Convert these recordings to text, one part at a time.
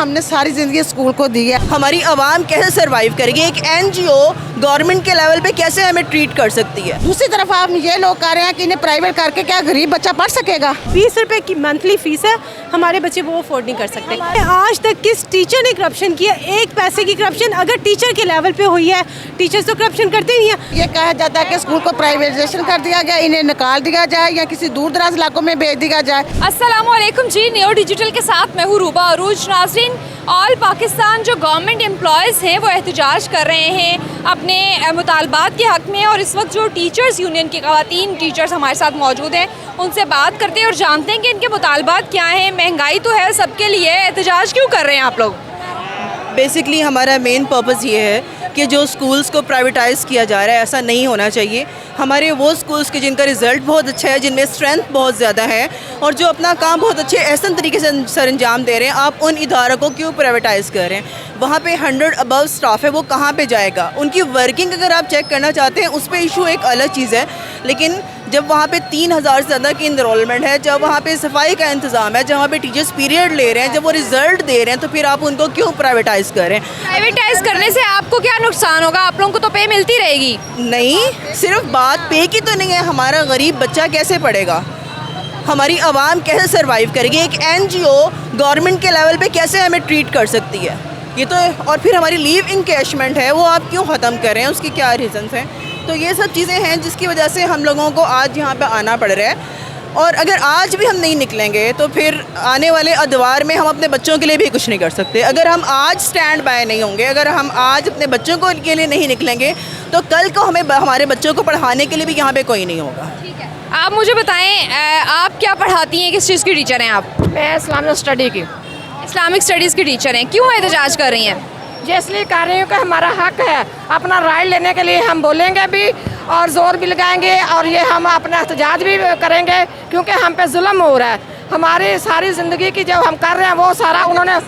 हमने सारी ज़िंदगी स्कूल को दी है। हमारी आवाम कैसे सरवाइव करेगी, एक एनजीओ गवर्नमेंट के लेवल पे कैसे हमें ट्रीट कर सकती है। दूसरी तरफ आप ये लोग कह रहे हैं कि इन्हें प्राइवेट करके क्या गरीब बच्चा पढ़ सकेगा। 20 रुपए की मंथली फीस है, हमारे बच्चे वो अफोर्ड नहीं कर सकते। आज तक किस टीचर ने करप्शन किया? एक पैसे की करप्शन अगर टीचर के लेवल पे हुई है, टीचर्स तो करप्शन करते नहीं है। ये कहा जाता है कि स्कूल को प्राइवेटाइजेशन कर दिया गया, इन्हें निकाल दिया जाए या किसी दूर दराज इलाकों में भेज दिया जाए। अस्सलामुअलैकुम जी, न्यू डिजिटल के साथ मैं हूँ रूबा अरूज। नाज़रीन, ऑल पाकिस्तान जो गवर्नमेंट एम्प्लॉयज़ हैं वो एहतजाज कर रहे हैं अपने मुतालबात के हक़ में, और इस वक्त जो टीचर्स यूनियन की ख़वातीन टीचर्स हमारे साथ मौजूद हैं, उनसे बात करते हैं और जानते हैं कि इनके मुतालबात क्या हैं। महंगाई तो है सबके लिए, एहतजाज क्यों कर रहे हैं आप लोग? बेसिकली हमारा मेन पर्पस ये है कि जो स्कूल्स को प्राइवेटाइज़ किया जा रहा है, ऐसा नहीं होना चाहिए। हमारे वो स्कूल्स के जिनका रिज़ल्ट बहुत अच्छा है, जिनमें स्ट्रेंथ बहुत ज़्यादा है और जो अपना काम बहुत अच्छे एहसन तरीके से सर अंजाम दे रहे हैं, आप उन इदारों को क्यों प्राइवेटाइज़ कर रहे हैं? वहाँ पे 100 अबव स्टाफ है, वो कहाँ पे जाएगा? उनकी वर्किंग अगर आप चेक करना चाहते हैं, उस पर इशू एक अलग चीज़ है। लेकिन जब वहाँ पे 3000 से ज़्यादा की इनरोलमेंट है, जब वहाँ पे सफाई का इंतज़ाम है, जब वहाँ पे टीचर्स पीरियड ले रहे हैं, जब वो रिज़ल्ट दे रहे हैं, तो फिर आप उनको क्यों प्राइवेटाइज़ कर रहे हैं? प्राइवेटाइज़ करने से आपको क्या नुकसान होगा? आप लोगों को तो पे मिलती रहेगी। नहीं, सिर्फ बात पे की तो नहीं है। हमारा गरीब बच्चा कैसे पढ़ेगा, हमारी आवाम कैसे सरवाइव करेगी, एक एनजीओ गवर्नमेंट के लेवल पे कैसे हमें ट्रीट कर सकती है? ये तो, और फिर हमारी लीव इनकैशमेंट है, वो आप क्यों ख़त्म कर रहे हैं? उसकी क्या रीज़न्स हैं? तो ये सब चीज़ें हैं जिसकी वजह से हम लोगों को आज यहाँ पे आना पड़ रहा है। और अगर आज भी हम नहीं निकलेंगे तो फिर आने वाले अदवार में हम अपने बच्चों के लिए भी कुछ नहीं कर सकते। अगर हम आज स्टैंड बाय नहीं होंगे, अगर हम आज अपने बच्चों को के लिए नहीं निकलेंगे, तो कल को हमें हमारे बच्चों को पढ़ाने के लिए भी यहाँ पे कोई नहीं होगा। ठीक है, आप मुझे बताएं, आप क्या पढ़ाती हैं, किस चीज़ की टीचर हैं आप? मैं इस्लामिक स्टडी की, इस्लामिक स्टडीज़ की टीचर हैं। क्यों एहतजाज कर रही हैं? ये इसलिए कर रही हूँ कि हमारा हक है, अपना राय लेने के लिए हम बोलेंगे भी और ज़ोर भी लगाएंगे, और ये हम अपना एहतजाज भी करेंगे क्योंकि हम पे जुल्म हो रहा है। हमारी सारी ज़िंदगी की जो हम कर रहे हैं वो सारा उन्होंने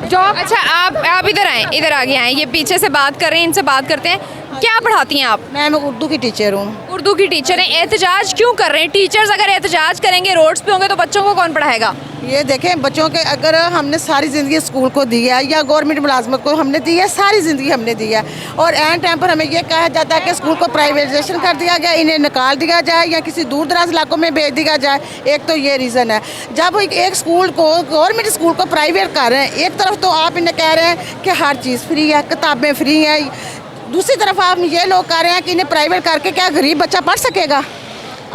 जो। अच्छा, आप इधर आएँ, इधर आगे आएँ, ये पीछे से बात कर रहे हैं, इनसे बात करते हैं। क्या पढ़ाती हैं आप? मैं उर्दू की टीचर हूँ। उर्दू की टीचर हैं। एहतजाज क्यों कर रहे हैं? टीचर्स अगर एहतजाज करेंगे, रोड्स पे होंगे, तो बच्चों को कौन पढ़ाएगा? ये देखें, बच्चों के अगर हमने सारी ज़िंदगी स्कूल को दी है या गवर्नमेंट मुलाजमत को हमने दी है, सारी ज़िंदगी हमने दी है, और एंड टाइम पर हमें ये कहा जाता है कि स्कूल को प्राइवेटाइजेशन कर दिया गया, इन्हें निकाल दिया जाए या किसी दूर दराज इलाकों में भेज दिया जाए। एक तो ये रीज़न है। जब एक स्कूल को, गवर्नमेंट स्कूल को प्राइवेट कर रहे हैं, एक तरफ तो आप इन्हें कह रहे हैं कि हर चीज़ फ्री है, किताबें फ्री हैं, दूसरी तरफ आप ये लोग कह रहे हैं कि इन्हें प्राइवेट करके क्या गरीब बच्चा पढ़ सकेगा?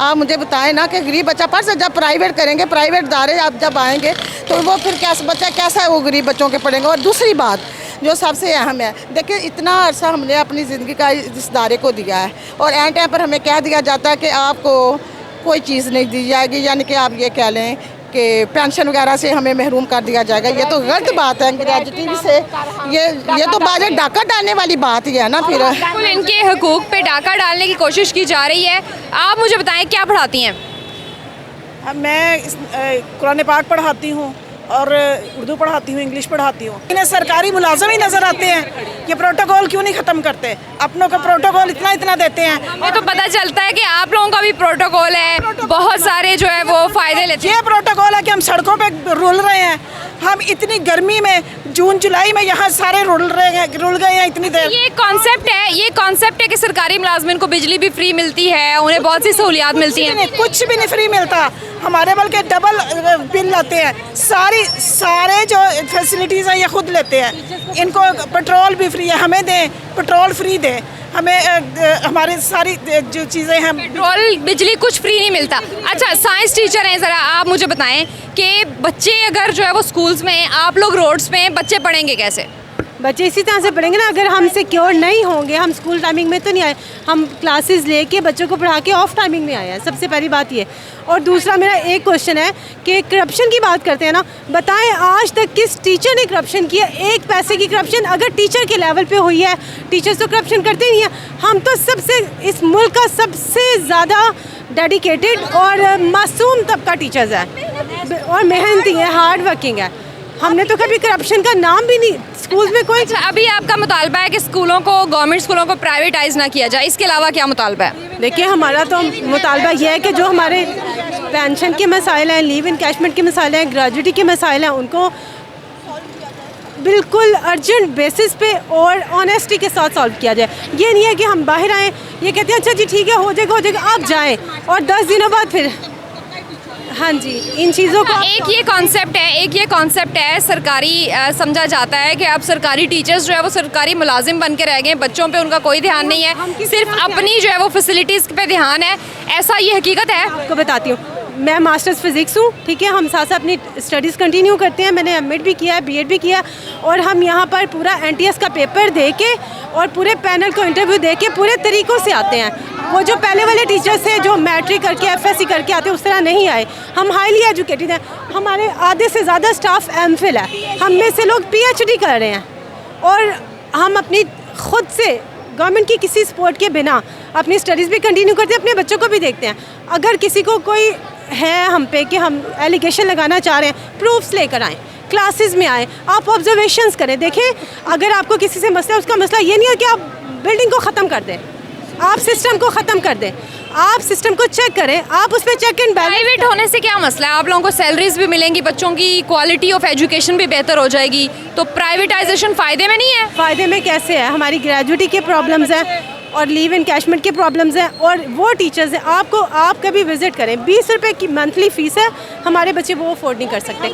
आप मुझे बताएं ना कि गरीब बच्चा पढ़ सकता? जब प्राइवेट करेंगे, प्राइवेट इदारे आप जब आएंगे, तो वो फिर कैसा बच्चा कैसा है वो गरीब बच्चों के पढ़ेंगे? और दूसरी बात जो सबसे अहम है, देखिए इतना अरसा हमने अपनी ज़िंदगी का इस इदारे को दिया है, और एंड टाइम पर हमें कह दिया जाता है कि आपको कोई चीज़ नहीं दी जाएगी, यानी कि आप ये कह लें कि पेंशन वगैरह से हमें महरूम कर दिया जाएगा। ये तो गलत बात है, ग्रेजुएटी से ये तो बाजे डाका डालने वाली बात ही है ना। फिर बिल्कुल इनके हकूक़ पे डाका डालने की कोशिश की जा रही है। आप मुझे बताएं, क्या पढ़ाती हैं? मैं कुरान पाक पढ़ाती हूँ और उर्दू पढ़ाती हूँ, इंग्लिश पढ़ाती हूँ। इन्हें सरकारी मुलाजम ही नज़र आते हैं, ये प्रोटोकॉल क्यों नहीं ख़त्म करते? अपनों का प्रोटोकॉल इतना देते हैं। हमें तो पता चलता है कि आप लोगों का भी प्रोटोकॉल है, बहुत सारे जो है वो फ़ायदे लेते हैं। ये प्रोटोकॉल है कि हम सड़कों पे रुल रहे हैं, हम इतनी गर्मी में, जून जुलाई में यहाँ सारे रुल गए हैं इतनी देर। ये कॉन्सेप्ट है कि सरकारी मुलाजमिन को बिजली भी फ्री मिलती है, उन्हें बहुत सी सहूलियात मिलती हैं। कुछ भी नहीं फ्री मिलता, हमारे बल्कि डबल बिल लाते हैं। सारे जो फैसिलिटीज़ हैं ये खुद लेते हैं। इनको पेट्रोल भी फ्री है, हमें दें पेट्रोल फ्री दें, हमें हमारी सारी जो चीज़ें हैं, पेट्रोल बिजली कुछ फ्री नहीं मिलता। अच्छा, साइंस टीचर हैं, ज़रा आप मुझे बताएं कि बच्चे अगर जो है वो स्कूल्स में, आप लोग रोड्स में, बच्चे पढ़ेंगे कैसे? बच्चे इसी तरह से पढ़ेंगे ना, अगर हम सिक्योर नहीं होंगे। हम स्कूल टाइमिंग में तो नहीं आए, हम क्लासेस लेके बच्चों को पढ़ा के ऑफ टाइमिंग में आए हैं। सबसे पहली बात ये। और दूसरा मेरा एक क्वेश्चन है कि करप्शन की बात करते हैं ना, बताएं आज तक किस टीचर ने करप्शन किया? एक पैसे की करप्शन अगर टीचर के लेवल पे हुई है, टीचर्स तो करप्शन करते नहीं हैं। हम तो सबसे, इस मुल्क का सबसे ज़्यादा डेडिकेटेड और मासूम तबका टीचर्स है और मेहनती है, हार्ड वर्किंग है। हमने तो कभी करप्शन का नाम भी नहीं स्कूल्स में कोई। अच्छा, अभी आपका मुतालबा है कि स्कूलों को, गवर्नमेंट स्कूलों को प्राइवेटाइज ना किया जाए, इसके अलावा क्या मुतालबा है? देखिए, हमारा तो मुतालबा यह है कि जो हमारे पेंशन के मसाइल हैं, लीव इनकैशमेंट के मसाइल हैं, ग्रेजुएटी के मसाइल हैं, उनको बिल्कुल अर्जेंट बेसिस पे और ऑनेस्टी के साथ सॉल्व किया जाए। ये नहीं है कि हम बाहर आएँ, ये कहते हैं अच्छा जी ठीक है हो जाएगा आप जाएं और 10 दिनों बाद फिर। हाँ जी, इन चीज़ों को एक ये कॉन्सेप्ट है सरकारी समझा जाता है कि अब सरकारी टीचर्स जो है वो सरकारी मुलाजिम बन के रह गए, बच्चों पे उनका कोई ध्यान नहीं है, सिर्फ अपनी जो है वो फैसिलिटीज़ पे ध्यान है। ऐसा ये हकीकत है? आपको बताती हूँ, मैं मास्टर्स फिज़िक्स हूँ, ठीक है, हम साथ साथ अपनी स्टडीज़ कंटिन्यू करते हैं। मैंने एमएड भी किया है, बीएड भी किया, और हम यहाँ पर पूरा एनटीएस का पेपर दे के और पूरे पैनल को इंटरव्यू दे के पूरे तरीक़ों से आते हैं। वो जो पहले वाले टीचर्स थे जो मैट्रिक करके एफएससी करके आते उस तरह नहीं आए। हम हाईली एजुकेटेड हैं, हमारे आधे से ज़्यादा स्टाफ एमफिल है, हम में से लोग पीएचडी कर रहे हैं, और हम अपनी खुद से गवर्नमेंट की किसी सपोर्ट के बिना अपनी स्टडीज़ भी कंटिन्यू करते हैं, अपने बच्चों को भी देखते हैं। अगर किसी को कोई है हम पे कि हम एलिगेशन लगाना चाह रहे हैं, प्रूफ्स लेकर आएँ, क्लासेस में आएँ, आप ऑब्जर्वेशंस करें। देखें, अगर आपको किसी से मसला है, उसका मसला ये नहीं है कि आप बिल्डिंग को ख़त्म कर दें, आप सिस्टम को ख़त्म कर दें, आप सिस्टम को चेक करें, आप उस पर चेक एंड बैलेंस। प्राइवेट होने से क्या मसला है? आप लोगों को सैलरीज भी मिलेंगी, बच्चों की क्वालिटी ऑफ एजुकेशन भी बेहतर हो जाएगी, तो प्राइवेटाइजेशन फ़ायदे में नहीं है? फ़ायदे में कैसे है? हमारी ग्रेजुएटी के प्रॉब्लम्स हैं और लीव इनकैशमेंट के प्रॉब्लम्स हैं, और वो टीचर्स हैं, आप कभी विज़िट करें, 20 रुपये की मंथली फ़ीस है, हमारे बच्चे वो अफोर्ड नहीं कर सकते।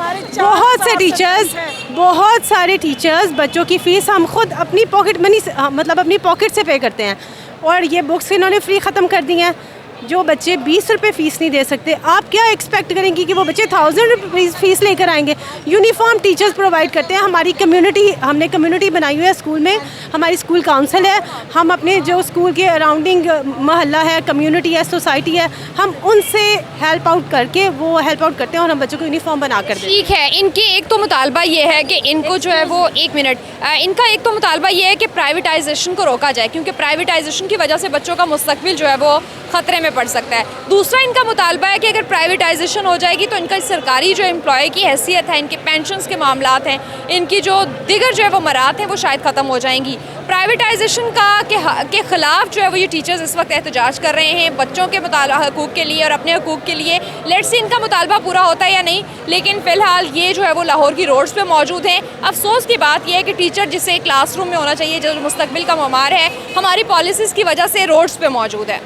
बहुत सारे टीचर्स बच्चों की फ़ीस हम खुद अपनी पॉकेट मनी से, मतलब अपनी पॉकेट से पे करते हैं, और ये बुक्स इन्होंने फ्री ख़त्म कर दी हैं। जो बच्चे 20 रुपये फ़ीस नहीं दे सकते, आप क्या एक्सपेक्ट करेंगी कि वो बच्चे 1000 रुपीज़ फ़ीस लेकर आएंगे? यूनिफॉर्म टीचर्स प्रोवाइड करते हैं। हमारी कम्युनिटी, हमने कम्युनिटी बनाई हुई है स्कूल में, हमारी स्कूल काउंसिल है, हम अपने जो स्कूल के अराउंडिंग मोहल्ला है, कम्युनिटी है, सोसाइटी है, हम उनसे हेल्प आउट करके वो हेल्प आउट करते हैं और हम बच्चों को यूनिफॉर्म बना कर देते हैं। ठीक है, इनकी एक तो मुतालबा ये है कि इनको जो है वो इनका एक तो मुतालबा ये है कि प्राइवेटाइजेशन को रोका जाए, क्योंकि प्राइवेटाइजेशन की वजह से बच्चों का मुस्तकबिल जो है वो ख़तरे में पड़ सकता है। दूसरा इनका मुतालबा है कि अगर प्राइवेटाइजेशन हो जाएगी तो इनका सरकारी जो एम्प्लॉय की हैसियत है, इनके पेंशन्स के मामलात हैं, इनकी जो दिगर जो है वो मराहत हैं, वो शायद ख़त्म हो जाएंगी। प्राइवेटाइजेशन के ख़िलाफ़ जो है वो ये टीचर्स इस वक्त एहतजाज कर रहे हैं बच्चों के हकूक़ के लिए और अपने हकूक़ के लिए। लेट्स सी इनका मुतालबा पूरा होता है या नहीं, लेकिन फ़िलहाल ये जो है वो लाहौर की रोड्स पे मौजूद हैं। अफसोस की बात यह है कि टीचर जिसे क्लासरूम में होना चाहिए, जो मुस्तकबिल का ममार है, हमारी पॉलिसीज़ की वजह से रोड्स पे मौजूद है।